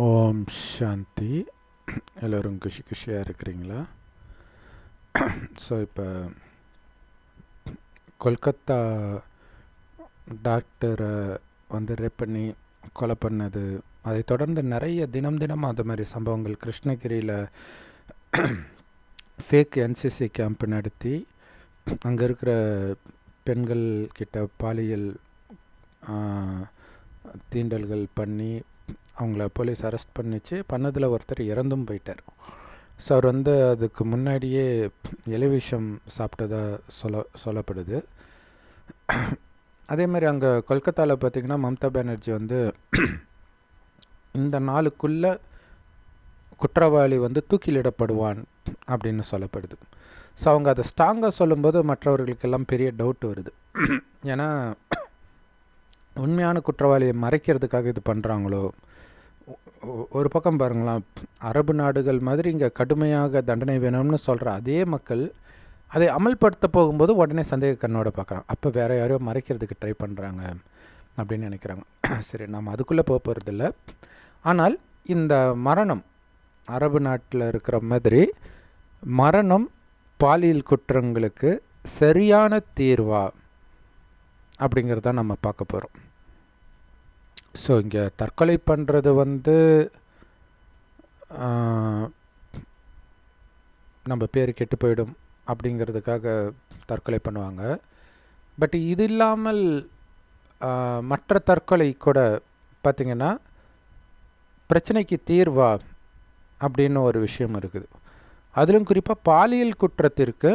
ஓம் சாந்தி. எல்லோரும் குஷியாக இருக்கிறீங்களா? ஸோ இப்போ கொல்கத்தா டாக்டரை ரேப் பண்ணி கொலை பண்ணது, அதை தொடர்ந்து நிறைய தினம் அது மாதிரி சம்பவங்கள். கிருஷ்ணகிரியில் ஃபேக் என்சிசி கேம்ப் நடத்தி அங்கே இருக்கிற பெண்கள் கிட்ட பாலியல் தீண்டல்கள் பண்ணி அவங்கள போலீஸ் அரெஸ்ட் பண்ணதில் ஒருத்தர் இறந்தும் போயிட்டார். ஸோ அவர் அதுக்கு முன்னாடியே எலிவிஷம் சாப்பிட்டதா சொல்லப்படுது. அதே மாதிரி அங்கே கொல்கத்தாவில் பார்த்திங்கன்னா மம்தா பானர்ஜி இந்த நாளுக்குள்ளே குற்றவாளி தூக்கிலிடப்படுவான் அப்படின்னு சொல்லப்படுது. ஸோ அவங்க அதை ஸ்ட்ராங்காக சொல்லும்போது மற்றவர்களுக்கெல்லாம் பெரிய டவுட் வருது. ஏன்னா உண்மையான குற்றவாளியை மறைக்கிறதுக்காக இது பண்ணுறாங்களோ? ஒரு பக்கம் பாருங்களேன், அரபு நாடுகள் மாதிரி இங்கே கடுமையாக தண்டனை வேணும்னு சொல்கிற அதே மக்கள் அதை அமல்படுத்த போகும்போது உடனே சந்தேக கண்ணோட பார்க்குறாங்க. அப்போ வேறு யாரையோ மறைக்கிறதுக்கு ட்ரை பண்ணுறாங்க அப்படின்னு நினைக்கிறாங்க. சரி, நம்ம அதுக்குள்ளே போக போகிறதில்ல. ஆனால் இந்த மரணம் அரபு நாட்டில் இருக்கிற மாதிரி மரணம் பாலியல் குற்றங்களுக்கு சரியான தீர்வா அப்படிங்கிறத நம்ம பார்க்க போகிறோம். ஸோ இங்கே தற்கொலை பண்ணுறது நம்ம பேர் கெட்டு போயிடும் அப்படிங்கிறதுக்காக தற்கொலை பண்ணுவாங்க. பட் இது இல்லாமல் மற்ற தற்கொலை கூட பார்த்திங்கன்னா பிரச்சனைக்கு தீர்வா அப்படின்னு ஒரு விஷயம் இருக்குது. அதிலும் குறிப்பாக பாலியல் குற்றத்திற்கு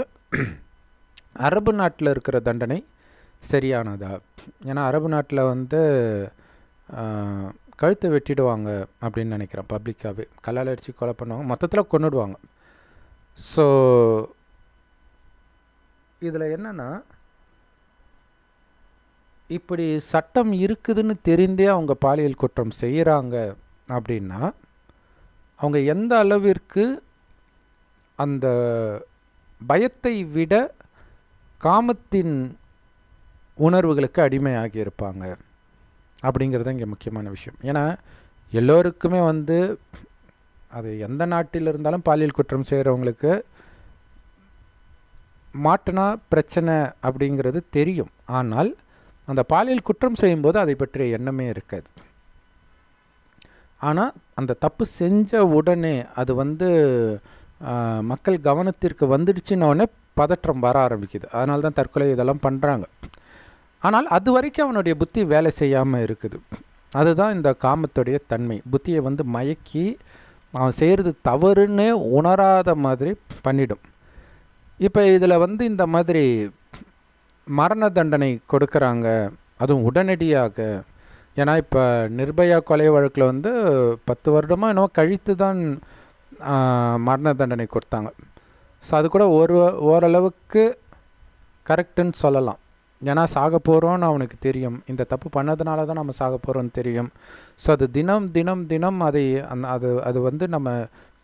அரபு நாட்டில் இருக்கிற தண்டனை சரியானதா? ஏன்னா அரபு நாட்டில் கழுத்தை வெட்டிடுவாங்க அப்படின்னு நினைக்கிறேன். பப்ளிக்காகவே கல்லால் அடித்து கொலை பண்ணுவாங்க, மொத்தத்தில் கொன்னுடுவாங்க. ஸோ இதில் என்னென்னா, இப்படி சட்டம் இருக்குதுன்னு தெரிந்தே அவங்க பாலியல் குற்றம் செய்கிறாங்க அப்படின்னா அவங்க எந்த அளவிற்கு அந்த பயத்தை விட காமத்தின் உணர்வுகளுக்கு அடிமையாகி இருப்பாங்க அப்படிங்கிறது இங்கே முக்கியமான விஷயம். ஏன்னா எல்லோருக்குமே அது எந்த நாட்டில் இருந்தாலும் பாலியல் குற்றம் செய்கிறவங்களுக்கு மாட்டினா பிரச்சனை அப்படிங்கிறது தெரியும். ஆனால் அந்த பாலியல் குற்றம் செய்யும்போது அதை பற்றிய எண்ணமே இருக்காது. ஆனால் அந்த தப்பு செஞ்ச உடனே அது மக்கள் கவனத்திற்கு வந்துடுச்சுன்னொடனே பதற்றம் வர ஆரம்பிக்குது. அதனால தான் தற்கொலை இதெல்லாம் பண்ணுறாங்க. ஆனால் அது வரைக்கும் அவனுடைய புத்தி வேலை செய்யாமல் இருக்குது. அதுதான் இந்த காமத்துடைய தன்மை. புத்தியை மயக்கி அவன் செய்கிறது தவறுன்னு உணராத மாதிரி பண்ணிடும். இப்போ இதில் இந்த மாதிரி மரண தண்டனை கொடுக்குறாங்க, அதுவும் உடனடியாக. ஏன்னா இப்போ நிர்பயா கொலை வழக்கில் 10 வருடமாக என்னவோ கழித்து தான் மரண தண்டனை கொடுத்தாங்க. ஸோ அது கூட ஓரளவுக்கு கரெக்டுன்னு சொல்லலாம். ஏன்னா சாக போகிறோன்னு அவனுக்கு தெரியும், இந்த தப்பு பண்ணதுனால தான் நம்ம சாக போகிறோன்னு தெரியும். ஸோ அது தினம் அதை அது நம்ம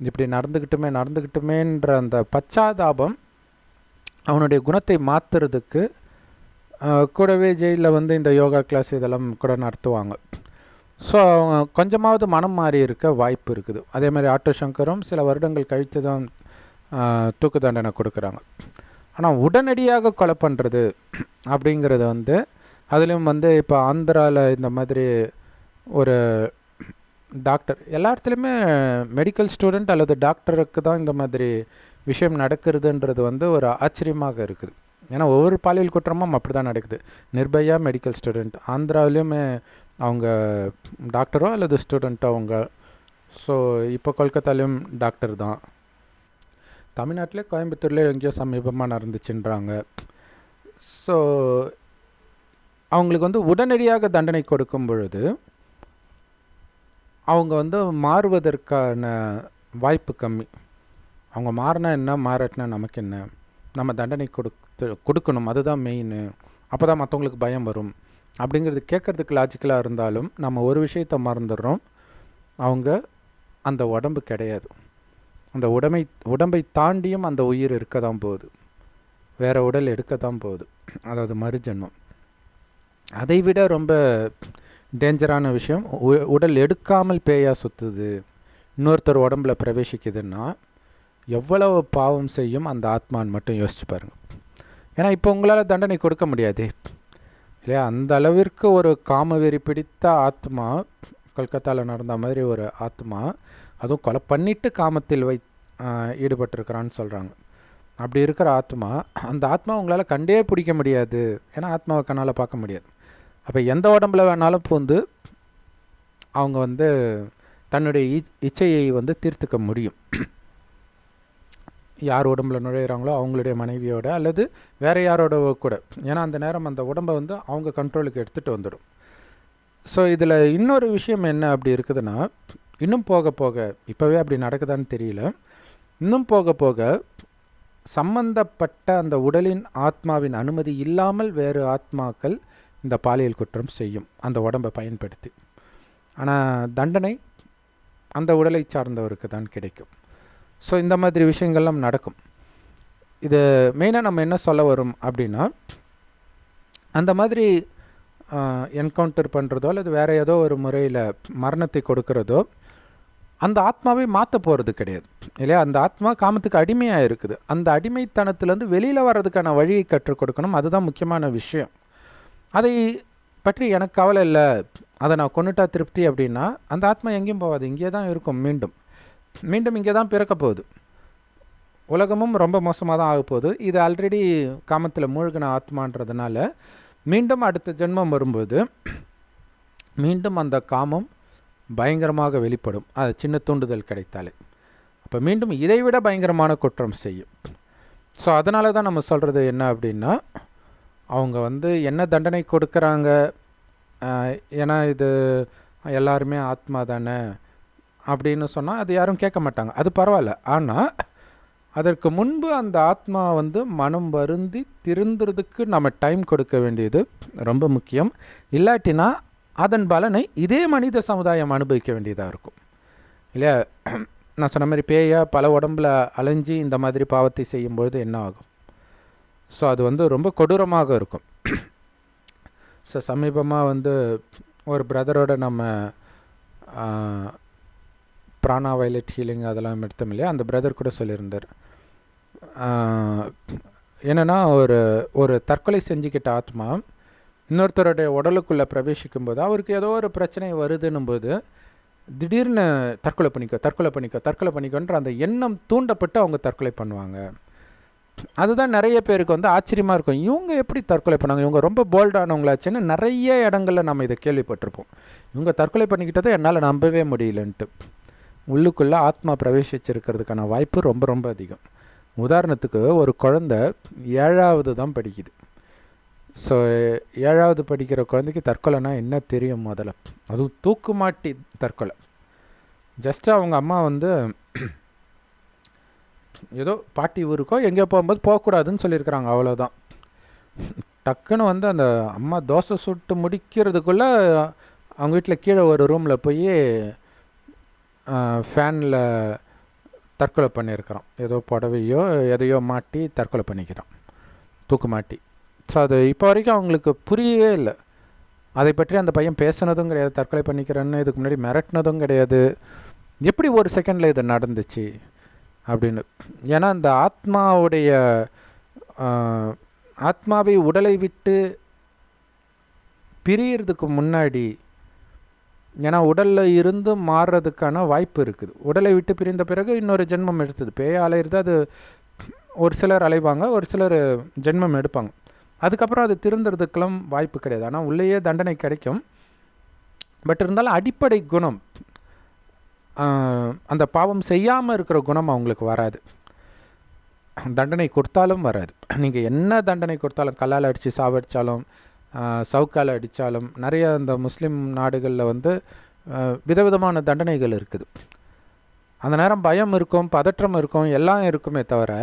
இப்படி நடந்துக்கிட்டுமேன்ற அந்த பச்சாதாபம் அவனுடைய குணத்தை மாற்றுறதுக்கு கூடவே ஜெயிலில் இந்த யோகா கிளாஸ் இதெல்லாம் கூட நடத்துவாங்க. ஸோ அவங்க கொஞ்சமாவது மனம் மாறி இருக்க வாய்ப்பு இருக்குது. அதே மாதிரி ஆட்டோ சங்கரும் சில வருடங்கள் கழித்து தான் தூக்கு தண்டனை கொடுக்குறாங்க. ஆனால் உடனடியாக கொலை பண்ணுறது அப்படிங்கிறது அதுலேயும் இப்போ ஆந்திராவில் இந்த மாதிரி ஒரு டாக்டர், எல்லா இடத்துலையுமே மெடிக்கல் ஸ்டூடெண்ட் அல்லது டாக்டருக்கு தான் இந்த மாதிரி விஷயம் நடக்கிறதுன்றது ஒரு ஆச்சரியமாக இருக்குது. ஏன்னா ஒவ்வொரு பாலியல் குற்றமும் அப்படி தான் நடக்குது. நிர்பயா மெடிக்கல் ஸ்டூடெண்ட், ஆந்திராவிலையுமே அவங்க டாக்டரோ அல்லது ஸ்டூடெண்ட்டோ அவங்க. ஸோ இப்போ கொல்கத்தாலேயும் டாக்டர் தான். தமிழ்நாட்டிலே கோயம்புத்தூர்லேயே எங்கேயோ சமீபமாக நடந்துச்சுன்றாங்க. ஸோ அவங்களுக்கு உடனடியாக தண்டனை கொடுக்கும் பொழுது அவங்க மாறுவதற்கான வாய்ப்பு கம்மி. அவங்க மாறினா என்ன, மாறட்டினா நமக்கு என்ன, நம்ம தண்டனை கொடுக்கணும், அதுதான் மெயின். அப்போ தான் மற்றவங்களுக்கு பயம் வரும் அப்படிங்கிறது கேட்குறதுக்கு லாஜிக்கலாக இருந்தாலும் நம்ம ஒரு விஷயத்தை மறந்துடுறோம். அவங்க அந்த உடம்பு கிடையாது. அந்த உடம்பை தாண்டியும் அந்த உயிர் இருக்க தான் போகுது, வேறு உடல் எடுக்க தான் போகுது, அதாவது மறுஜென்மம். அதைவிட ரொம்ப டேஞ்சரான விஷயம். உடல் எடுக்காமல் பேயா சுற்றுது, இன்னொருத்தர் உடம்புல பிரவேசிக்குதுன்னா எவ்வளவு பாவம் செய்யும் அந்த ஆத்மான்னு மட்டும் யோசிச்சு பாருங்கள். ஏன்னா இப்போ உங்களால் தண்டனை கொடுக்க முடியாதே இல்லையா? அந்த அளவிற்கு ஒரு காமவெறி பிடித்த ஆத்மா, கல்கத்தாவில் நடந்த மாதிரி ஒரு ஆத்மா, அதுவும் கொலை பண்ணிட்டு காமத்தில் ஈடுபட்டிருக்கிறான்னு சொல்கிறாங்க. அப்படி இருக்கிற ஆத்மா, அந்த ஆத்மா உங்களால் கண்டே பிடிக்க முடியாது, ஏன்னா ஆத்மாவை கண்ணால் பார்க்க முடியாது. அப்போ எந்த உடம்புல வேணாலும் பூந்து அவங்க தன்னுடைய இச்சையை தீர்த்துக்க முடியும். யார் உடம்புல நுழையிறாங்களோ அவங்களுடைய மனைவியோட அல்லது வேறு யாரோட கூட, ஏன்னா அந்த நேரம் அந்த உடம்பை அவங்க கண்ட்ரோலுக்கு எடுத்துகிட்டு வந்துடும். ஸோ இதில் இன்னொரு விஷயம் என்ன அப்படி இருக்குதுன்னா, இன்னும் போக போக, இப்போவே அப்படி நடக்குதான்னு தெரியல, இன்னும் போக போக சம்பந்தப்பட்ட அந்த உடலின் ஆத்மாவின் அனுமதி இல்லாமல் வேறு ஆத்மாக்கள் இந்த பாலியல் குற்றம் செய்யும் அந்த உடம்பை பயன்படுத்தி. ஆனால் தண்டனை அந்த உடலை சார்ந்தவருக்கு தான் கிடைக்கும். ஸோ இந்த மாதிரி விஷயங்கள்லாம் நடக்கும். இது மெயினாக நம்ம என்ன சொல்ல வரும் அப்படின்னா, அந்த மாதிரி என்கவுண்டர் பண்ணுறதோ அல்லது வேறு ஏதோ ஒரு முறையில் மரணத்தை கொடுக்கறதோ அந்த ஆத்மாவை மாற்ற போகிறது கிடையாது இல்லையா? அந்த ஆத்மா காமத்துக்கு அடிமையாக இருக்குது. அந்த அடிமைத்தனத்துலேருந்து வெளியில் வர்றதுக்கான வழியை கற்றுக் கொடுக்கணும். அதுதான் முக்கியமான விஷயம். அதை பற்றி எனக்கு கவலை இல்லை, அதை நான் கொண்டுட்டா திருப்தி அப்படின்னா அந்த ஆத்மா எங்கேயும் போகாது, இங்கே தான் இருக்கும். மீண்டும் மீண்டும் இங்கே தான் பிறக்க போகுது. உலகமும் ரொம்ப மோசமாக தான் ஆக போகுது. இது ஆல்ரெடி காமத்தில் மூழ்கின ஆத்மான்றதுனால மீண்டும் அடுத்த ஜென்மம் வரும்போது மீண்டும் அந்த காமம் பயங்கரமாக வெளிப்படும், அது சின்ன தூண்டுதல் கிடைத்தாலே. அப்போ மீண்டும் இதைவிட பயங்கரமான குற்றம் செய்யும். ஸோ அதனால தான் நம்ம சொல்கிறது என்ன அப்படின்னா, அவங்க என்ன தண்டனை கொடுக்குறாங்க, ஏன்னா இது எல்லாருமே ஆத்மா தானே அப்படின்னு சொன்னால் அது யாரும் கேட்க மாட்டாங்க, அது பரவாயில்ல. ஆனால் அதற்கு முன்பு அந்த ஆத்மா மனம் வருந்தி திருந்துறதுக்கு நம்ம டைம் கொடுக்க வேண்டியது ரொம்ப முக்கியம். இல்லாட்டினா அதன் பலனை இதே மனித சமுதாயம் அனுபவிக்க வேண்டியதாக இருக்கும் இல்லையா? நான் சொன்ன மாதிரி பேயா பல உடம்பில் அலைஞ்சி இந்த மாதிரி பாவத்தை செய்யும்பொழுது என்ன ஆகும்? ஸோ அது ரொம்ப கொடூரமாக இருக்கும். ஸோ சமீபமாக ஒரு பிரதரோட நம்ம பிராணா வயலட் ஹீலிங் அதெல்லாம் எடுத்தோம் இல்லையா? அந்த பிரதர் கூட சொல்லியிருந்தார், என்னென்னா ஒரு தற்கொலை செஞ்சுக்கிட்ட ஆத்மா இன்னொருத்தருடைய உடலுக்குள்ளே பிரவேசிக்கும் போது அவருக்கு ஏதோ ஒரு பிரச்சனை வருதுன்னும் போது திடீர்னு தற்கொலை பண்ணிக்கோன்ற அந்த எண்ணம் தூண்டப்பட்டு அவங்க தற்கொலை பண்ணுவாங்க. அதுதான் நிறைய பேருக்கு ஆச்சரியமாக இருக்கும், இவங்க எப்படி தற்கொலை பண்ணாங்க, இவங்க ரொம்ப போல்டானவங்களாச்சுன்னு நிறைய இடங்களில் நம்ம இதை கேள்விப்பட்டிருப்போம். இவங்க தற்கொலை பண்ணிக்கிட்டதை என்னால் நம்பவே முடியலன்ட்டு. உள்ளுக்குள்ளே ஆத்மா பிரவேசிச்சிருக்கிறதுக்கான வாய்ப்பு ரொம்ப ரொம்ப அதிகம். உதாரணத்துக்கு ஒரு குழந்தை 7வது தான் படிக்குது. ஸோ 7வது படிக்கிற குழந்தைக்கு தற்கொலைனா என்ன தெரியும் முதல்ல? அதுவும் தூக்குமாட்டி தற்கொலை. ஜஸ்ட்டு அவங்க அம்மா ஏதோ பாட்டி ஊருக்கோ எங்கேயோ போகும்போது போகக்கூடாதுன்னு சொல்லியிருக்கிறாங்க, அவ்வளோதான். டக்குன்னு அந்த அம்மா தோசை சுட்டு முடிக்கிறதுக்குள்ளே அவங்க வீட்டில் கீழே ஒரு ரூமில் போய் ஃபேனில் தற்கொலை பண்ணியிருக்கிறான். ஏதோ புடவையோ எதையோ மாட்டி தற்கொலை பண்ணிக்கிறான், தூக்கு மாட்டி. ஸோ அது இப்போ வரைக்கும் அவங்களுக்கு புரியவே இல்லை. அதை பற்றி அந்த பையன் பேசினதும் கிடையாது, தற்கொலை பண்ணிக்கிறேன்னு இதுக்கு முன்னாடி மிரட்டினதும் கிடையாது. எப்படி ஒரு செகண்டில் இது நடந்துச்சு அப்படின்னு. ஏன்னா அந்த ஆத்மாவை உடலை விட்டு பிரியறதுக்கு முன்னாடி, ஏன்னா உடலில் இருந்து மாறுறதுக்கான வாய்ப்பு இருக்குது. உடலை விட்டு பிரிந்த பிறகு இன்னொரு ஜென்மம் எடுத்தது. பேய அலையிறது அது ஒரு சிலர் அலைவாங்க, ஒரு சிலர் ஜென்மம் எடுப்பாங்க. அதுக்கப்புறம் அது திருந்துறதுக்கெல்லாம் வாய்ப்பு கிடையாது. ஆனால் உள்ளேயே தண்டனை கிடைக்கும். பட் இருந்தாலும் அடிப்படை குணம், அந்த பாவம் செய்யாமல் இருக்கிற குணம் அவங்களுக்கு வராது. தண்டனை கொடுத்தாலும் வராது. நீங்கள் என்ன தண்டனை கொடுத்தாலும், கல்லால் அடித்து சாவடித்தாலும், சவுக்கால் அடித்தாலும், நிறைய அந்த முஸ்லீம் நாடுகளில் விதவிதமான தண்டனைகள் இருக்குது. அந்த நேரம் பயம் இருக்கும், பதற்றம் இருக்கும், எல்லாம் இருக்குமே தவிர,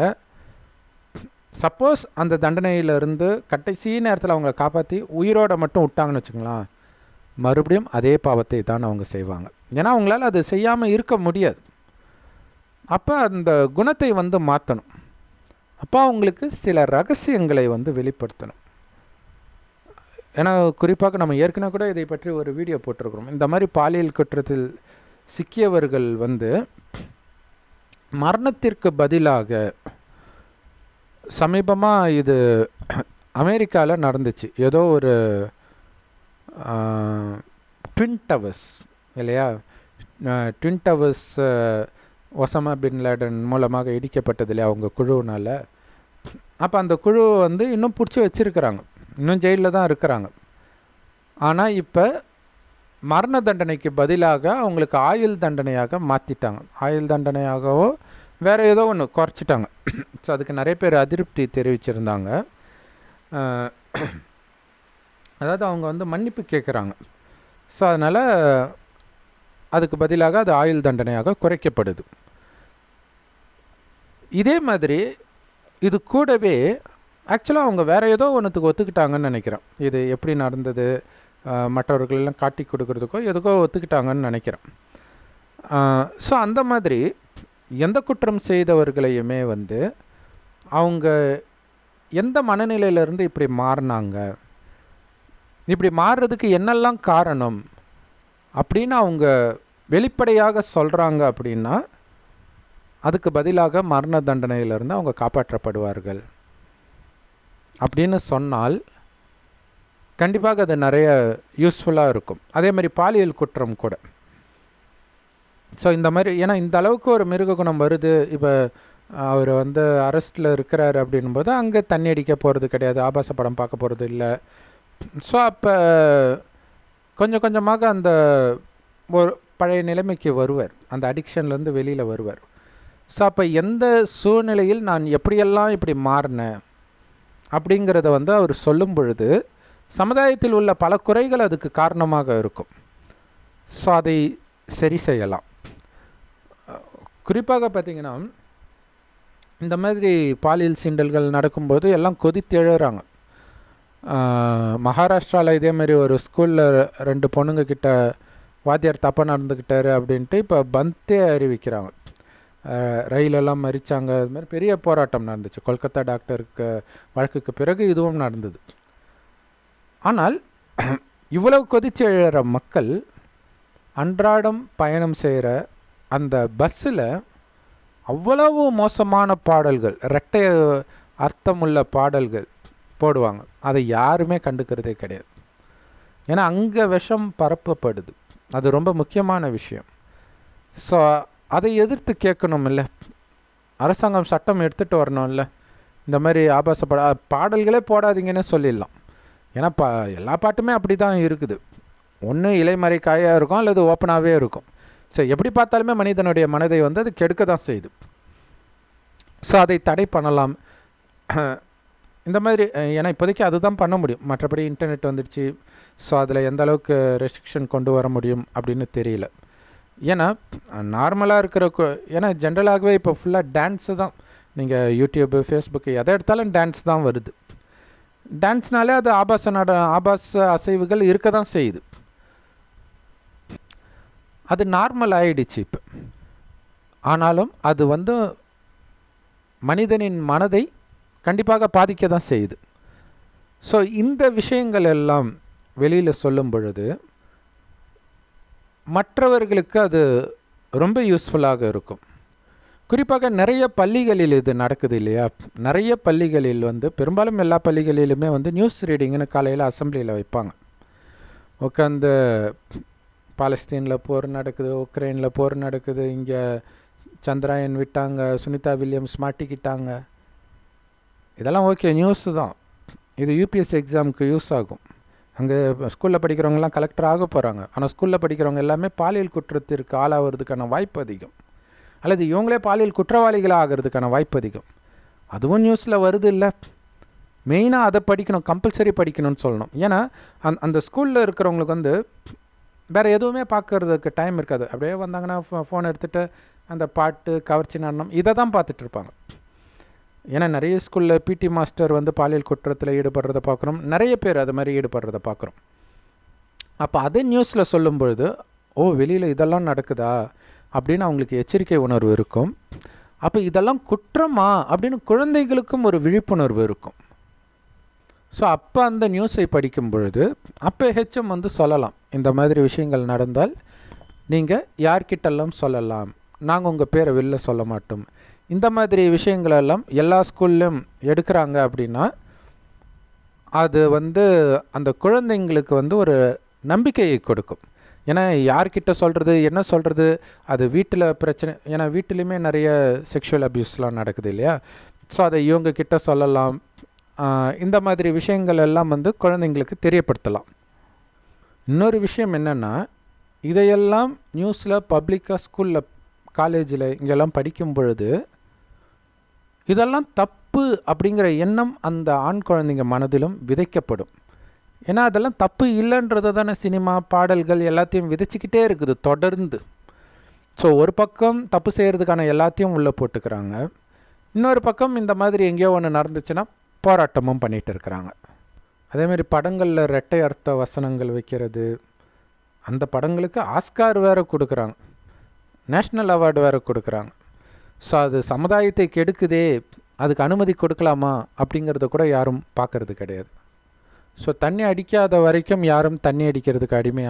சப்போஸ் அந்த தண்டனையிலிருந்து கடைசி நேரத்தில் அவங்கள காப்பாற்றி உயிரோடு மட்டும் விட்டாங்கன்னு வச்சுங்களேன், மறுபடியும் அதே பாவத்தை தான் அவங்க செய்வாங்க. ஏன்னா அவங்களால அது செய்யாமல் இருக்க முடியாது. அப்போ அந்த குணத்தை மாற்றணும். அப்போ அவங்களுக்கு சில ரகசியங்களை வெளிப்படுத்தணும். ஏன்னா குறிப்பாக நம்ம ஏற்கனவே கூட இதை பற்றி ஒரு வீடியோ போட்டிருக்கிறோம். இந்த மாதிரி பாலியல் குற்றத்தில் சிக்கியவர்கள் வந்து மரணத்திற்கு பதிலாக சமீபமாக இது அமெரிக்காவில் நடந்துச்சு. ஏதோ ஒரு ட்வின் டவர்ஸ் இல்லையா, twin towers Osama bin Laden மூலமாக இடிக்கப்பட்டது இல்லையா அவங்க குழுவினால். அப்போ அந்த குழு வந்து இன்னும் பிடிச்சி வச்சுருக்கிறாங்க, இன்னும் ஜெயிலில் தான் இருக்கிறாங்க. ஆனால் இப்போ மரண தண்டனைக்கு பதிலாக அவங்களுக்கு ஆயுள் தண்டனையாக மாற்றிட்டாங்க. ஆயுள் தண்டனையாகவோ வேறு ஏதோ ஒன்று குறைச்சிட்டாங்க. ஸோ அதுக்கு நிறைய பேர் அதிருப்தி தெரிவிச்சிருந்தாங்க. அதாவது அவங்க வந்து மன்னிப்பு கேட்குறாங்க. ஸோ அதனால் அதுக்கு பதிலாக அது ஆயுள் தண்டனையாக குறைக்கப்படுது. இதே மாதிரி இது கூடவே ஆக்சுவலாக அவங்க வேறு ஏதோ ஒன்றுத்துக்கு ஒத்துக்கிட்டாங்கன்னு நினைக்கிறேன். இது எப்படி நடந்தது மற்றவர்களெல்லாம் காட்டி கொடுக்குறதுக்கோ எதுக்கோ ஒத்துக்கிட்டாங்கன்னு நினைக்கிறேன். ஸோ அந்த மாதிரி எந்த குற்றம் செய்தவர்களையுமே வந்து அவங்க எந்த மனநிலையிலேருந்து இப்படி மாறினாங்க, இப்படி மாறுறதுக்கு என்னெல்லாம் காரணம் அப்படின்னு அவங்க வெளிப்படையாக சொல்கிறாங்க அப்படின்னா அதுக்கு பதிலாக மரண தண்டனையிலிருந்து அவங்க காப்பாற்றப்படுவார்கள் அப்படின்னு சொன்னால் கண்டிப்பாக அது நிறைய யூஸ்ஃபுல்லாக இருக்கும். அதே மாதிரி பாலியல் குற்றம் கூட. ஸோ இந்த மாதிரி ஏன்னா இந்த அளவுக்கு ஒரு மிருக குணம் வருது. இப்போ அவர் வந்து அரெஸ்ட்டில் இருக்கிறாரு அப்படின்போது அங்கே தண்ணி அடிக்க போகிறது கிடையாது, ஆபாச படம் பார்க்க போகிறது இல்லை. ஸோ அப்போ கொஞ்சம் கொஞ்சமாக அந்த ஒரு பழைய நிலைமைக்கு வருவார், அந்த அடிக்ஷன்லேருந்து வெளியில் வருவார். ஸோ அப்போ எந்த சூழ்நிலையில் நான் எப்படியெல்லாம் இப்படி மாறினேன் அப்படிங்கிறத வந்து அவர் சொல்லும் பொழுது சமுதாயத்தில் உள்ள பல குறைகள் அதுக்கு காரணமாக இருக்கும். ஸோ அதை சரி செய்யலாம். குறிப்பாக பார்த்திங்கன்னா இந்த மாதிரி பாலியல் சீண்டல்கள் நடக்கும்போது எல்லாம் கொதித்தெழுறாங்க. மகாராஷ்டிராவில் இதேமாரி ஒரு ஸ்கூலில் 2 பொண்ணுங்க கிட்ட வாத்தியார் தப்பாக நடந்துக்கிட்டாரு அப்படின்ட்டு இப்போ பந்தே அறிவிக்கிறாங்க. ரயிலெல்லாம் மறிச்சாங்க. அது மாதிரி பெரிய போராட்டம் நடந்துச்சு. கொல்கத்தா டாக்டருக்கு வழக்குக்கு பிறகு இதுவும் நடந்தது. ஆனால் இவ்வளவு கொதிச்சு எழுற மக்கள் அன்றாடம் பயணம் செய்கிற அந்த பஸ்ஸில் அவ்வளவு மோசமான பாடல்கள், இரட்டை அர்த்தமுள்ள பாடல்கள் போடுவாங்க. அதை யாருமே கண்டுக்கிறதே கிடையாது. ஏன்னா அங்கே விஷம் பரப்பப்படுது. அது ரொம்ப முக்கியமான விஷயம். ஸோ அதை எதிர்த்து கேட்கணும் இல்லை, அரசாங்கம் சட்டம் எடுத்துகிட்டு வரணும் இல்லை. இந்த மாதிரி ஆபாச பாடல்களே போடாதீங்கன்னு சொல்லிடலாம். ஏன்னா எல்லா பாட்டுமே அப்படி தான் இருக்குது. ஒன்று இலைமறை காயாக இருக்கும் அல்லது ஓப்பனாகவே இருக்கும். ஸோ எப்படி பார்த்தாலுமே மனிதனுடைய மனதை வந்து அது கெடுக்க தான் செய்யுது. ஸோ அதை தடை பண்ணலாம் இந்த மாதிரி. ஏன்னா இப்போதைக்கு அதுதான் பண்ண முடியும். மற்றபடி இன்டர்நெட் வந்துடுச்சு. ஸோ அதில் எந்த அளவுக்கு ரெஸ்ட்ரிக்ஷன் கொண்டு வர முடியும் அப்படின்னு தெரியல. ஏன்னா நார்மலாக இருக்கிற ஏன்னா ஜென்ரலாகவே இப்போ ஃபுல்லாக டான்ஸு தான். நீங்கள் யூடியூப்பு, ஃபேஸ்புக்கு எதை எடுத்தாலும் டான்ஸ் தான் வருது. டான்ஸ்னாலே அது ஆபாச அசைவுகள் இருக்க தான் செய்யுது. அது நார்மல் ஆகிடுச்சு இப்போ. ஆனாலும் அது வந்து மனிதனின் மனதை கண்டிப்பாக பாதிக்க தான் செய்யுது. ஸோ இந்த விஷயங்கள் எல்லாம் வெளியில் சொல்லும் பொழுது மற்றவர்களுக்கு அது ரொம்ப யூஸ்ஃபுல்லாக இருக்கும். குறிப்பாக நிறைய பள்ளிகளில் இது நடக்குது இல்லையா. நிறைய பள்ளிகளில் வந்து பெரும்பாலும் எல்லா பள்ளிகளிலுமே வந்து நியூஸ் ரீடிங்னு காலையில் அசம்பிளியில் வைப்பாங்க. உட்காந்து பாலஸ்தீனில் போர் நடக்குது, உக்ரைனில் போர் நடக்குது, இங்கே சந்திராயன் விட்டாங்க, சுனிதா வில்லியம்ஸ் மாட்டிக்கிட்டாங்க, இதெல்லாம் ஓகே நியூஸு தான். இது யூபிஎஸ்சி எக்ஸாமுக்கு யூஸ் ஆகும். அங்கே ஸ்கூலில் படிக்கிறவங்கலாம் கலெக்டர் ஆக போகிறாங்க. ஆனால் ஸ்கூலில் படிக்கிறவங்க எல்லாமே பாலியல் குற்றத்திற்கு ஆளாகிறதுக்கான வாய்ப்பு அதிகம், அல்லது இவங்களே பாலியல் குற்றவாளிகளாக ஆகிறதுக்கான வாய்ப்பு அதிகம். அதுவும் நியூஸில் வருது இல்லை. மெயினாக அதை படிக்கணும், கம்பல்சரி படிக்கணும்னு சொல்லணும். ஏன்னா அந்த ஸ்கூலில் இருக்கிறவங்களுக்கு வந்து வேறு எதுவுமே பார்க்குறதுக்கு டைம் இருக்காது. அப்படியே வந்தாங்கன்னா ஃபோன் எடுத்துகிட்டு அந்த பாட்டு, கவர்ச்சி நடனம் இதை தான் பார்த்துட்ருப்பாங்க. ஏன்னா நிறைய ஸ்கூலில் பிடி மாஸ்டர் வந்து பாலியல் குற்றத்தில் ஈடுபடுறத பார்க்குறோம். நிறைய பேர் அது மாதிரி ஈடுபடுறத பார்க்குறோம். அப்போ அதே நியூஸில் சொல்லும் பொழுது ஓ வெளியில் இதெல்லாம் நடக்குதா அப்படின்னு அவங்களுக்கு எச்சரிக்கை உணர்வு இருக்கும். அப்போ இதெல்லாம் குற்றமா அப்படின்னு குழந்தைகளுக்கும் ஒரு விழிப்புணர்வு இருக்கும். ஸோ அப்போ அந்த நியூஸை படிக்கும் பொழுது அப்போ ஹெச்எம் வந்து சொல்லலாம், இந்த மாதிரி விஷயங்கள் நடந்தால் நீங்கள் யார்கிட்டெல்லாம் சொல்லலாம், நாங்கள் உங்கள் பேரை வெளில சொல்ல மாட்டோம். இந்த மாதிரி விஷயங்களெல்லாம் எல்லா ஸ்கூல்லையும் எடுக்கிறாங்க அப்படின்னா அது வந்து அந்த குழந்தைங்களுக்கு வந்து ஒரு நம்பிக்கையை கொடுக்கும். ஏன்னா யார்கிட்ட சொல்கிறது, என்ன சொல்கிறது, அது வீட்டில் பிரச்சனை. ஏன்னா வீட்டிலையுமே நிறைய செக்ஷுவல் அப்யூஸ்லாம் நடக்குது இல்லையா. ஸோ அதை இவங்கக்கிட்ட சொல்லலாம். இந்த மாதிரி விஷயங்கள் எல்லாம் வந்து குழந்தைங்களுக்கு தெரியப்படுத்தலாம். இன்னொரு விஷயம் என்னென்னா, இதையெல்லாம் நியூஸில் பப்ளிக்காக ஸ்கூலில் காலேஜில் இங்கெல்லாம் படிக்கும் பொழுது இதெல்லாம் தப்பு அப்படிங்கிற எண்ணம் அந்த ஆண் குழந்தைங்க மனதிலும் விதைக்கப்படும். ஏன்னா அதெல்லாம் தப்பு இல்லைன்றது தானே சினிமா பாடல்கள் எல்லாத்தையும் விதைச்சிக்கிட்டே இருக்குது தொடர்ந்து. ஸோ ஒரு பக்கம் தப்பு செய்கிறதுக்கான எல்லாத்தையும் உள்ளே போட்டுக்கிறாங்க, இன்னொரு பக்கம் இந்த மாதிரி எங்கேயோ ஒன்று நடந்துச்சுன்னா போராட்டமும் பண்ணிகிட்டு இருக்கிறாங்க. அதேமாதிரி படங்களில் இரட்டை அர்த்த வசனங்கள் வைக்கிறது, அந்த படங்களுக்கு ஆஸ்கார் வேறு கொடுக்குறாங்க, நேஷ்னல் அவார்டு வேறு கொடுக்குறாங்க. ஸோ அது சமுதாயத்தை கெடுக்குதே, அதுக்கு அனுமதி கொடுக்கலாமா அப்படிங்கிறத கூட யாரும் பார்க்கறது கிடையாது. ஸோ தண்ணி அடிக்காத வரைக்கும் யாரும் தண்ணி அடிக்கிறதுக்கு அடிமை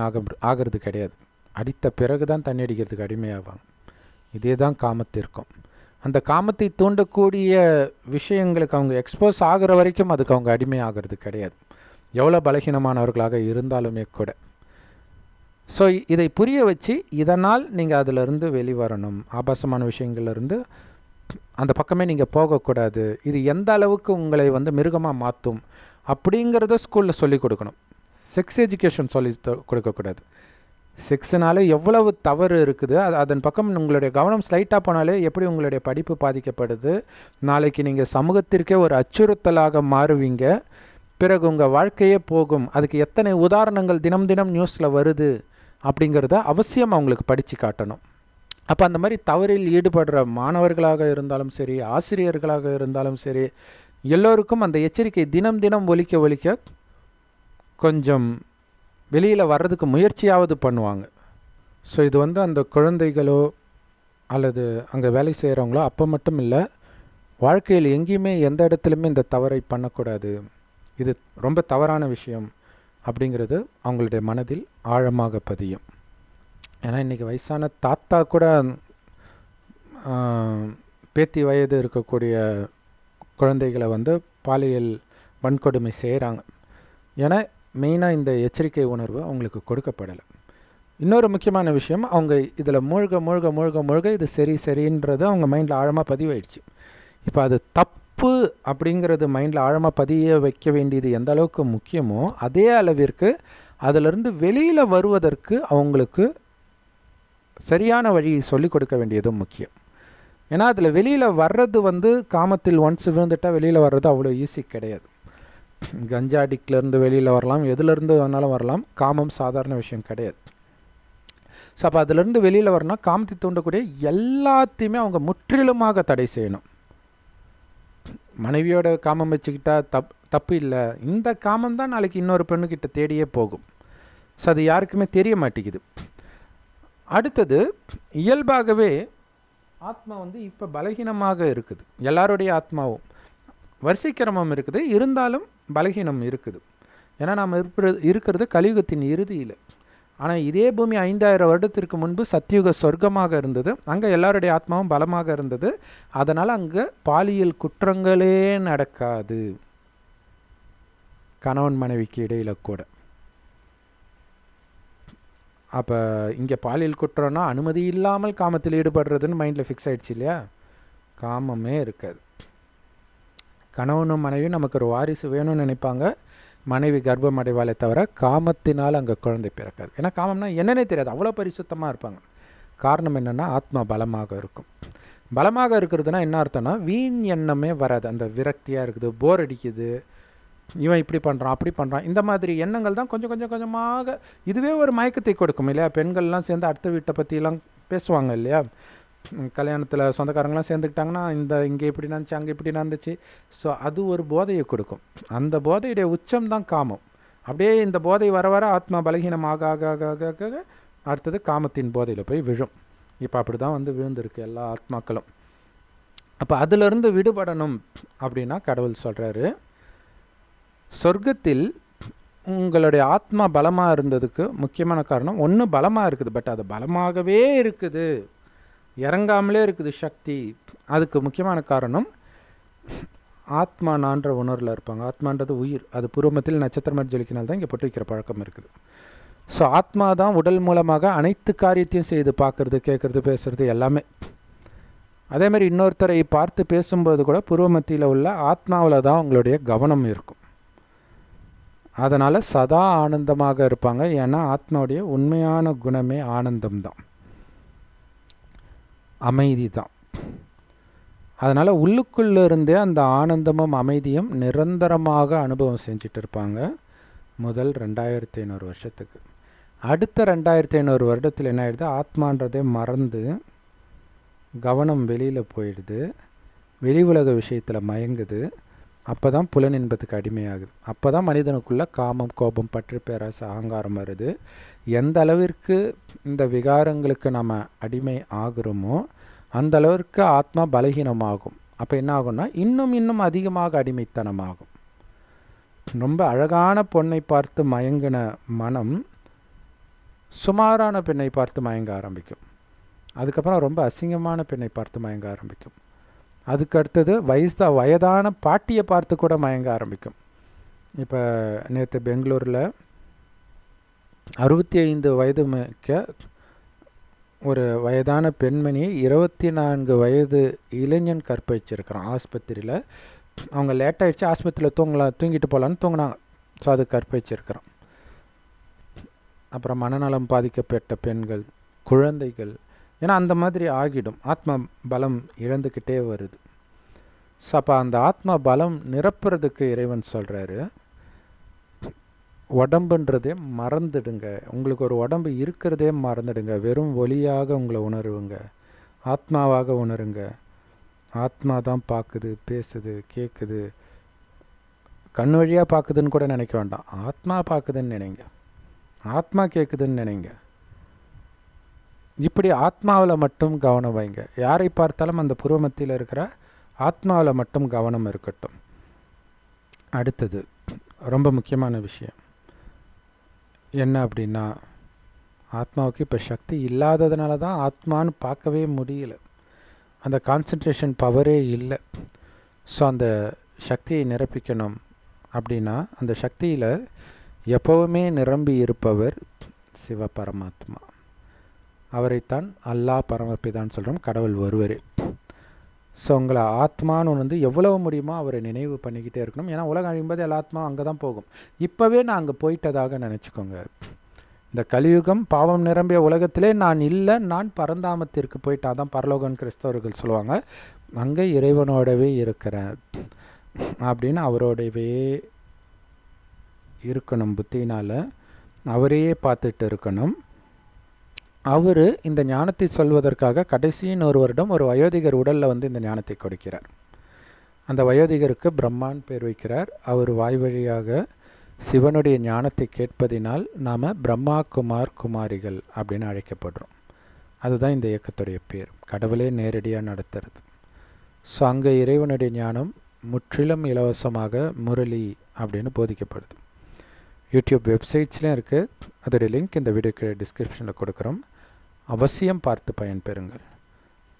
ஆகிறது கிடையாது. அடித்த பிறகு தான் தண்ணி அடிக்கிறதுக்கு அடிமையாவாங்க. இதே தான் காமத்திற்கும். அந்த காமத்தை தூண்டக்கூடிய விஷயங்களுக்கு அவங்க எக்ஸ்போஸ் ஆகிற வரைக்கும் அதுக்கு அவங்க அடிமை ஆகிறது கிடையாது, எவ்வளோ பலகீனமானவர்களாக இருந்தாலுமே கூட. ஸோ இதை புரிய வச்சு இதனால் நீங்கள் அதிலிருந்து வெளிவரணும், ஆபாசமான விஷயங்கள்லேருந்து அந்த பக்கமே நீங்கள் போகக்கூடாது, இது எந்த அளவுக்கு உங்களை வந்து மிருகமாக மாற்றும் அப்படிங்கிறத ஸ்கூலில் சொல்லிக் கொடுக்கணும். செக்ஸ் எஜுகேஷன் சொல்லி கொடுக்கக்கூடாது. செக்ஸுனாலே எவ்வளவு தவறு இருக்குது, அதன் பக்கம் உங்களுடைய கவனம் ஸ்லைட்டாக போனாலே எப்படி உங்களுடைய படிப்பு பாதிக்கப்படுது, நாளைக்கு நீங்கள் சமூகத்திற்கே ஒரு அச்சுறுத்தலாக மாறுவீங்க, பிறகு உங்கள் வாழ்க்கையே போகும். அதுக்கு எத்தனை உதாரணங்கள் தினம் தினம் நியூஸில் வருது அப்படிங்கிறத அவசியம் அவங்களுக்கு படித்து காட்டணும். அப்போ அந்த மாதிரி தவறில் ஈடுபடுற மாணவர்களாக இருந்தாலும் சரி, ஆசிரியர்களாக இருந்தாலும் சரி, எல்லோருக்கும் அந்த எச்சரிக்கை தினம் தினம் ஒலிக்க கொஞ்சம் வெளியில் வர்றதுக்கு முயற்சியாவது பண்ணுவாங்க. ஸோ இது வந்து அந்த குழந்தைகளோ அல்லது அங்கே வேலை செய்கிறவங்களோ அப்போ மட்டும் இல்லை, வாழ்க்கையில் எங்கேயுமே எந்த இடத்துலையுமே இந்த தவறை பண்ணக்கூடாது, இது ரொம்ப தவறான விஷயம் அப்படிங்கிறது அவங்களுடைய மனதில் ஆழமாக பதியும். ஏன்னா இன்றைக்கி வயசான தாத்தா கூட பேத்தி வயது இருக்கக்கூடிய குழந்தைகளை வந்து பாலியல் வன்கொடுமை செய்கிறாங்க. ஏன்னா மெயினாக இந்த எச்சரிக்கை உணர்வு அவங்களுக்கு கொடுக்கப்படலை. இன்னொரு முக்கியமான விஷயம், அவங்க இதில் மூழ்க இது சரின்றது அவங்க மைண்டில் ஆழமாக பதிவாயிடுச்சு. இப்போ அது தப்பு அப்படிங்கிறது மைண்டில் ஆழமாக பதிய வைக்க வேண்டியது எந்த அளவுக்கு முக்கியமோ அதே அளவிற்கு அதிலிருந்து வெளியில் வருவதற்கு அவங்களுக்கு சரியான வழி சொல்லிக் கொடுக்க வேண்டியதும் முக்கியம். ஏன்னா அதில் வெளியில் வர்றது வந்து காமத்தில் ஒன்ஸ் விழுந்துட்டால் வெளியில் வர்றது அவ்வளோ ஈஸி கிடையாது. கஞ்சா அடிக்ட்லேருந்து வெளியில் வரலாம், எதுலேருந்து வேணாலும் வரலாம், காமம் சாதாரண விஷயம் கிடையாது. ஸோ அப்போ அதிலேருந்து வெளியில் வரணும், காமத்தை தூண்டக்கூடிய எல்லாத்தையுமே அவங்க முற்றிலுமாக தடை செய்யணும். மனைவியோட காமம் வச்சுக்கிட்டா தப்பு இல்லை, இந்த காமம் தான் நாளைக்கு இன்னொரு பெண்ணுக்கிட்ட தேடியே போகும். ஸோ அது யாருக்குமே தெரிய மாட்டேங்குது. அடுத்தது, இயல்பாகவே ஆத்மா வந்து இப்போ பலகீனமாக இருக்குது. எல்லாருடைய ஆத்மாவும் வரிசைக்கிரமம் இருக்குது, இருந்தாலும் பலகீனம் இருக்குது. ஏன்னா நாம் இருக்கிறது கலியுகத்தின் இறுதியில். ஆனால் இதே பூமி 5000 வருடத்திற்கு முன்பு சத்தியுக சொர்க்கமாக இருந்தது, அங்கே எல்லாருடைய ஆத்மாவும் பலமாக இருந்தது. அதனால் அங்கே பாலியல் குற்றங்களே நடக்காது, கணவன் மனைவிக்கு இடையில் கூட. அப்போ இங்கே பாலியல் குற்றம்னா அனுமதி இல்லாமல் காமத்தில் ஈடுபடுறதுன்னு மைண்டில் ஃபிக்ஸ் ஆகிடுச்சு இல்லையா. காமமே இருக்காது. கணவனும் மனைவியும் நமக்கு ஒரு வாரிசு வேணும்னு நினைப்பாங்க, மனைவி கர்ப்பம் அடைவாளே தவிர காமத்தினால் அங்கே குழந்தை பிறக்காது. ஏன்னா காமம்னா என்னன்னே தெரியாது, அவ்வளோ பரிசுத்தமாக இருப்பாங்க. காரணம் என்னென்னா ஆத்மா பலமாக இருக்கும். பலமாக இருக்கிறதுனா என்ன அர்த்தம்னா வீண் எண்ணமே வராது. அந்த விரக்தியாக இருக்குது, போர் அடிக்குது, இவன் இப்படி பண்ணுறான் அப்படி பண்ணுறான், இந்த மாதிரி எண்ணங்கள் தான் கொஞ்சம் கொஞ்சமாக இதுவே ஒரு மயக்கத்தை கொடுக்கும் இல்லையா. பெண்கள்லாம் சேர்ந்து அடுத்த வீட்டை பற்றிலாம் பேசுவாங்க இல்லையா. கல்யாணத்தில் சொந்தக்காரங்களாம் சேர்ந்துக்கிட்டாங்கன்னா இங்கே இப்படி நடந்துச்சு, அங்கே இப்படி நடந்துச்சு. ஸோ அது ஒரு போதையை கொடுக்கும். அந்த போதையுடைய உச்சம் தான் காமம். அப்படியே இந்த போதை வர வர ஆத்மா பலகீனமாக ஆக அடுத்தது காமத்தின் போதையில் போய் விழும். இப்போ அப்படி தான் வந்து விழுந்திருக்கு எல்லா ஆத்மாக்களும். அப்போ அதிலிருந்து விடுபடணும் அப்படின்னா கடவுள் சொல்கிறாரு, சொர்க்கத்தில் உங்களுடைய ஆத்மா பலமாக இருந்ததுக்கு முக்கியமான காரணம், ஒன்று பலமாக இருக்குது, பட் அது பலமாகவே இருக்குது, இறங்காமலே இருக்குது சக்தி. அதுக்கு முக்கியமான காரணம் ஆத்மா நான்ற உணர்வில் இருப்பாங்க. ஆத்மான்றது உயிர், அது பூர்வமத்தில் நட்சத்திரம் மாதிரி ஜொலிக்கினால் தான் இங்கே பொட்டு வைக்கிற பழக்கம் இருக்குது. ஸோ ஆத்மா தான் உடல் மூலமாக அனைத்து காரியத்தையும் செய்து பார்க்குறது, கேட்குறது, பேசுகிறது எல்லாமே. அதேமாதிரி இன்னொருத்தரை பார்த்து பேசும்போது கூட பூர்வமத்தியில் உள்ள ஆத்மாவில் தான் உங்களுடைய கவனம் இருக்கும். அதனால் சதா ஆனந்தமாக இருப்பாங்க. ஏன்னா ஆத்மாவுடைய உண்மையான குணமே ஆனந்தம்தான், அமைதி தான். அதனால் உள்ளுக்குள்ளே இருந்தே அந்த ஆனந்தமும் அமைதியும் நிரந்தரமாக அனுபவம் செஞ்சுட்டு இருப்பாங்க முதல் 2500 வருஷத்துக்கு. அடுத்த 2500 வருடத்தில் என்ன ஆகிடுது, ஆத்மான்றதே மறந்து கவனம் வெளியில் போயிடுது, வெளி உலக விஷயத்தில் மயங்குது. அப்போ தான் புலனின்பத்துக்கு அடிமையாகுது. அப்போ தான் மனிதனுக்குள்ளே காமம், கோபம், பற்று, பேராசை, அகங்காரம் வருது. எந்த அளவிற்கு இந்த விகாரங்களுக்கு நம்ம அடிமை ஆகிறோமோ அந்த அளவிற்கு ஆத்மா பலகீனமாகும். அப்போ என்ன ஆகும்னா இன்னும் இன்னும் அதிகமாக அடிமைத்தனமாகும். ரொம்ப அழகான பொண்ணை பார்த்து மயங்கின மனம் சுமாரான பெண்ணை பார்த்து மயங்க ஆரம்பிக்கும். அதுக்கப்புறம் ரொம்ப அசிங்கமான பெண்ணை பார்த்து மயங்க ஆரம்பிக்கும். அதுக்கு அடுத்தது வயதான பாட்டியை பார்த்து கூட மயங்க ஆரம்பிக்கும். இப்போ நேற்று பெங்களூரில் 65 வயது மிக்க ஒரு வயதான பெண்மணியை 24 வயது இளைஞன் கற்பழிச்சிருக்கிறான் ஆஸ்பத்திரியில். அவங்க லேட்டாகிடுச்சு, ஆஸ்பத்திரியில் தூங்கிட்டு போகலான்னு தூங்கினாங்க. ஸோ அது கற்பழிச்சிருக்கிறான். அப்புறம் மனநலம் பாதிக்கப்பட்ட பெண்கள், குழந்தைகள், ஏன்னா அந்த மாதிரி ஆகிடும். ஆத்மா பலம் இழந்துக்கிட்டே வருது. ஸோ அப்போ அந்த ஆத்மா பலம் நிரப்புறதுக்கு இறைவன் சொல்கிறாரு, உடம்புன்றதே மறந்துடுங்க, உங்களுக்கு ஒரு உடம்பு இருக்கிறதே மறந்துடுங்க, வெறும் ஒளியாக உங்களை உணருவங்க, ஆத்மாவாக உணருங்க. ஆத்மா தான் பார்க்குது, பேசுது, கேட்குது, கண் வழியாக பார்க்குதுன்னு கூட நினைக்க வேண்டாம், ஆத்மா பார்க்குதுன்னு நினைங்க, ஆத்மா கேட்குதுன்னு நினைங்க. இப்படி ஆத்மாவில் மட்டும் கவனம் வைங்க. யாரை பார்த்தாலும் அந்த புருவமத்தியில் இருக்கிற ஆத்மாவில் மட்டும் கவனம் இருக்கட்டும். அடுத்தது ரொம்ப முக்கியமான விஷயம் என்ன அப்படின்னா, ஆத்மாவுக்கு இப்போ சக்தி இல்லாததுனால தான் ஆத்மான்னு பார்க்கவே முடியல, அந்த கான்சன்ட்ரேஷன் பவரே இல்லை. ஸோ அந்த சக்தியை நிரப்பிக்கணும் அப்படின்னா அந்த சக்தியில் எப்போவுமே நிரம்பி இருப்பவர் சிவபரமாத்மா. அவரைத்தான் அல்லாஹ் பரமபிதான்னு சொல்கிறோம், கடவுள் ஒருவரே. ஸோ உங்களை ஆத்மான்னு வந்து எவ்வளவு முடியுமோ அவரை நினைவு பண்ணிக்கிட்டே இருக்கணும். ஏன்னா உலகம் அழியும்போது எல்லா ஆத்மா அங்கே தான் போகும். இப்போவே நான் அங்கே போயிட்டதாக நினச்சிக்கோங்க. இந்த கலியுகம் பாவம் நிரம்பிய உலகத்திலே நான் இல்லை, நான் பரந்தாமத்திற்கு போயிட்டா தான் பரலோகம்னு கிறிஸ்தவர்கள் சொல்லுவாங்க. அங்கே இறைவனோடவே இருக்கிறேன் அப்படின்னு அவரோடவே இருக்கணும். புத்தினால் அவரையே பார்த்துட்டு இருக்கணும். அவர் இந்த ஞானத்தை சொல்வதற்காக கடைசியின் ஒரு வருடம் ஒரு வயோதிகர் உடலில் வந்து இந்த ஞானத்தை கொடுக்கிறார். அந்த வயோதிகருக்கு பிரம்மான் பேர் வைக்கிறார். அவர் வாய் வழியாக சிவனுடைய ஞானத்தை கேட்பதினால் நாம் பிரம்மா குமார் குமாரிகள் அப்படின்னு அழைக்கப்படுறோம். அதுதான் இந்த இயக்கத்துடைய பேர், கடவுளே நேரடியாக நடத்துறது. ஸோ அங்கே இறைவனுடைய ஞானம் முற்றிலும் இலவசமாக முரளி அப்படின்னு போதிக்கப்படுது. யூடியூப் வெப்சைட்ஸ்லேயும் இருக்குது, அதோடைய லிங்க் இந்த வீடியோக்கு டிஸ்கிரிப்ஷனில் கொடுக்குறோம். அவசியம் பார்த்து பயன்பெறுங்கள்.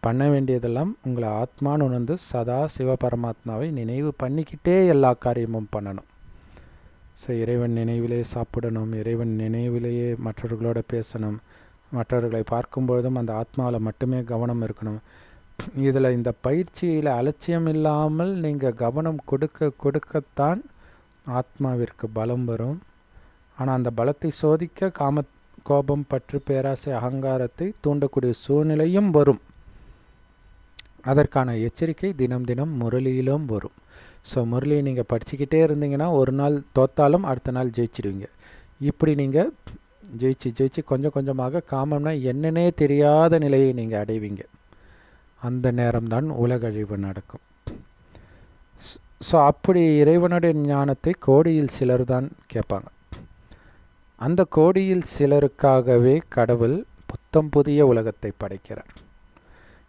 பண்ண வேண்டியதெல்லாம் உங்களை ஆத்மான்னு உணர்ந்து சதா சிவபரமாத்மாவை நினைவு பண்ணிக்கிட்டே எல்லா காரியமும் பண்ணணும். ஸோ இறைவன் நினைவிலே சாப்பிடணும், இறைவன் நினைவிலேயே மற்றவர்களோட பேசணும், மற்றவர்களை பார்க்கும்பொழுதும் அந்த ஆத்மாவில் மட்டுமே கவனம் இருக்கணும். இதில் இந்த பயிற்சியில் அலட்சியம் இல்லாமல் நீங்கள் கவனம் கொடுக்கத்தான் ஆத்மாவிற்கு பலம் வரும். ஆனால் அந்த பலத்தை சோதிக்க கோபம், பற்று, பேராசை, அகங்காரத்தை தூண்டக்கூடிய சூழ்நிலையும் வரும். அதற்கான எச்சரிக்கை தினம் தினம் முரளியிலும் வரும். ஸோ முரளியை நீங்கள் படிச்சுக்கிட்டே இருந்தீங்கன்னா ஒரு நாள் தோத்தாலும் அடுத்த நாள் ஜெயிச்சிடுவீங்க. இப்படி நீங்கள் ஜெயிச்சு கொஞ்சம் கொஞ்சமாக காமம்னா என்னன்னே தெரியாத நிலையை நீங்கள் அடைவீங்க. அந்த நேரம்தான் உலகழிவு நடக்கும். ஸோ அப்படி இறைவனுடைய ஞானத்தை கோடியில் சிலர் தான் கேட்பாங்க. அந்த கோடியில் சிலருக்காகவே கடவுள் புத்தம் புதிய உலகத்தை படைக்கிறார்.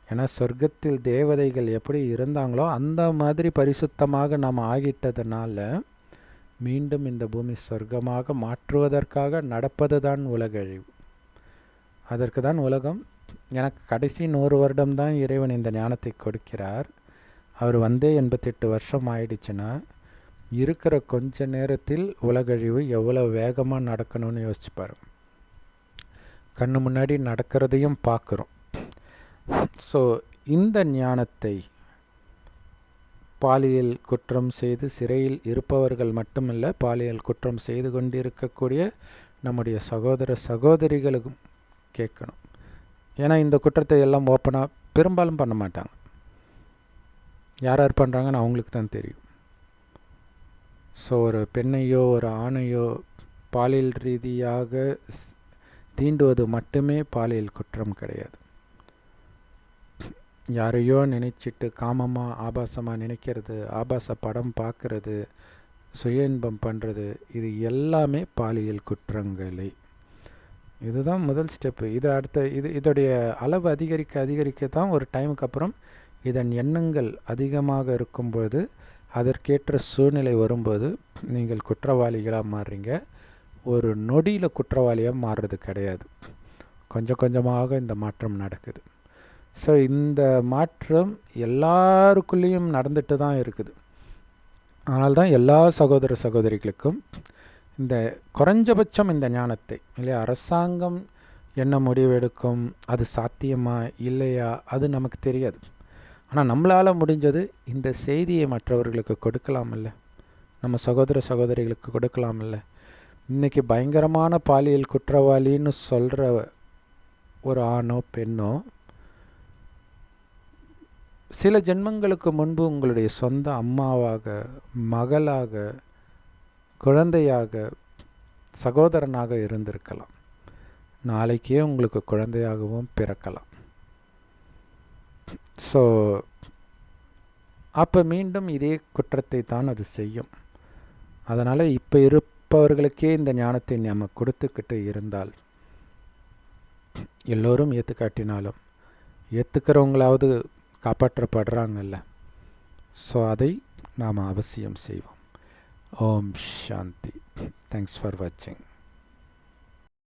ஏன்னா சொர்க்கத்தில் தேவதைகள் எப்படி இருந்தாங்களோ அந்த மாதிரி பரிசுத்தமாக நாம் ஆகிட்டதுனால மீண்டும் இந்த பூமி சொர்க்கமாக மாற்றுவதற்காக நடப்பது தான் உலகழிவு. அதற்கு தான் உலகம். எனக்கு கடைசி 100 வருடம்தான் இறைவன் இந்த ஞானத்தை கொடுக்கிறார். அவர் வந்தே 88 வருஷம் ஆயிடுச்சுன்னா இருக்கிற கொஞ்ச நேரத்தில் உலகழிவு எவ்வளோ வேகமாக நடக்கணும்னு யோசிச்சு பாருங்க. கண்ணு முன்னாடி நடக்கிறதையும் பார்க்குறோம். ஸோ இந்த ஞானத்தை பாலியல் குற்றம் செய்து சிறையில் இருப்பவர்கள் மட்டுமல்ல, பாலியல் குற்றம் செய்து கொண்டிருக்கக்கூடிய நம்முடைய சகோதர சகோதரிகளுக்கும் கேட்கணும். ஏன்னா இந்த குற்றத்தை எல்லாம் ஓப்பனாக பெரும்பாலும் பண்ண மாட்டாங்க. யார் யார் பண்ணுறாங்கன்னு அவங்களுக்கு தான் தெரியும். ஸோ ஒரு பெண்ணையோ ஒரு ஆணையோ பாலியல் ரீதியாக தீண்டுவது மட்டுமே பாலியல் குற்றம் கிடையாது. யாரையோ நினைச்சிட்டு காமமாக ஆபாசமாக நினைக்கிறது, ஆபாச படம் பார்க்குறது, சுய இன்பம் பண்ணுறது, இது எல்லாமே பாலியல் குற்றங்களே. இதுதான் முதல் ஸ்டெப்பு. இது அடுத்த இதோடைய அளவு அதிகரிக்க தான் ஒரு டைமுக்கு அப்புறம் இதன் எண்ணங்கள் அதிகமாக இருக்கும்போது, அதற்கேற்ற சூழ்நிலை வரும்போது நீங்கள் குற்றவாளிகளாக மாறுறீங்க. ஒரு நொடியில் குற்றவாளியாக மாறுறது கிடையாது. கொஞ்சம் கொஞ்சமாக இந்த மாற்றம் நடக்குது. ஸோ இந்த மாற்றம் எல்லாருக்குள்ளேயும் நடந்துட்டு தான் இருக்குது. அதனால்தான் எல்லா சகோதர சகோதரிகளுக்கும் இந்த குறைஞ்சபட்சம் இந்த ஞானத்தை இல்லையா, அரசாங்கம் என்ன முடிவெடுக்கும், அது சாத்தியமா இல்லையா, அது நமக்கு தெரியாது. ஆனால் நம்மளால் முடிஞ்சது இந்த செய்தியை மற்றவர்களுக்கு கொடுக்கலாமில்ல, நம்ம சகோதர சகோதரிகளுக்கு கொடுக்கலாமில்ல. இன்றைக்கி பயங்கரமான பாலியல் குற்றவாளின்னு சொல்கிற ஒரு ஆணோ பெண்ணோ சில ஜென்மங்களுக்கு முன்பு உங்களுடைய சொந்த அம்மாவாக, மகளாக, குழந்தையாக, சகோதரனாக இருந்திருக்கலாம். நாளைக்கே உங்களுக்கு குழந்தையாகவும் பிறக்கலாம். ஸோ அப்போ மீண்டும் இதே குற்றத்தை தான் அது செய்யும். அதனால் இப்போ இருப்பவர்களுக்கே இந்த ஞானத்தை நம்ம கொடுத்துக்கிட்டு இருந்தால், எல்லோரும் ஏற்றுக்காட்டினாலும் ஏற்றுக்கிறவங்களாவது காப்பாற்றப்படுறாங்கல்ல. ஸோ அதை நாம் அவசியம் செய்வோம். ஓம் சாந்தி. தேங்க்ஸ் ஃபார் வாட்சிங்.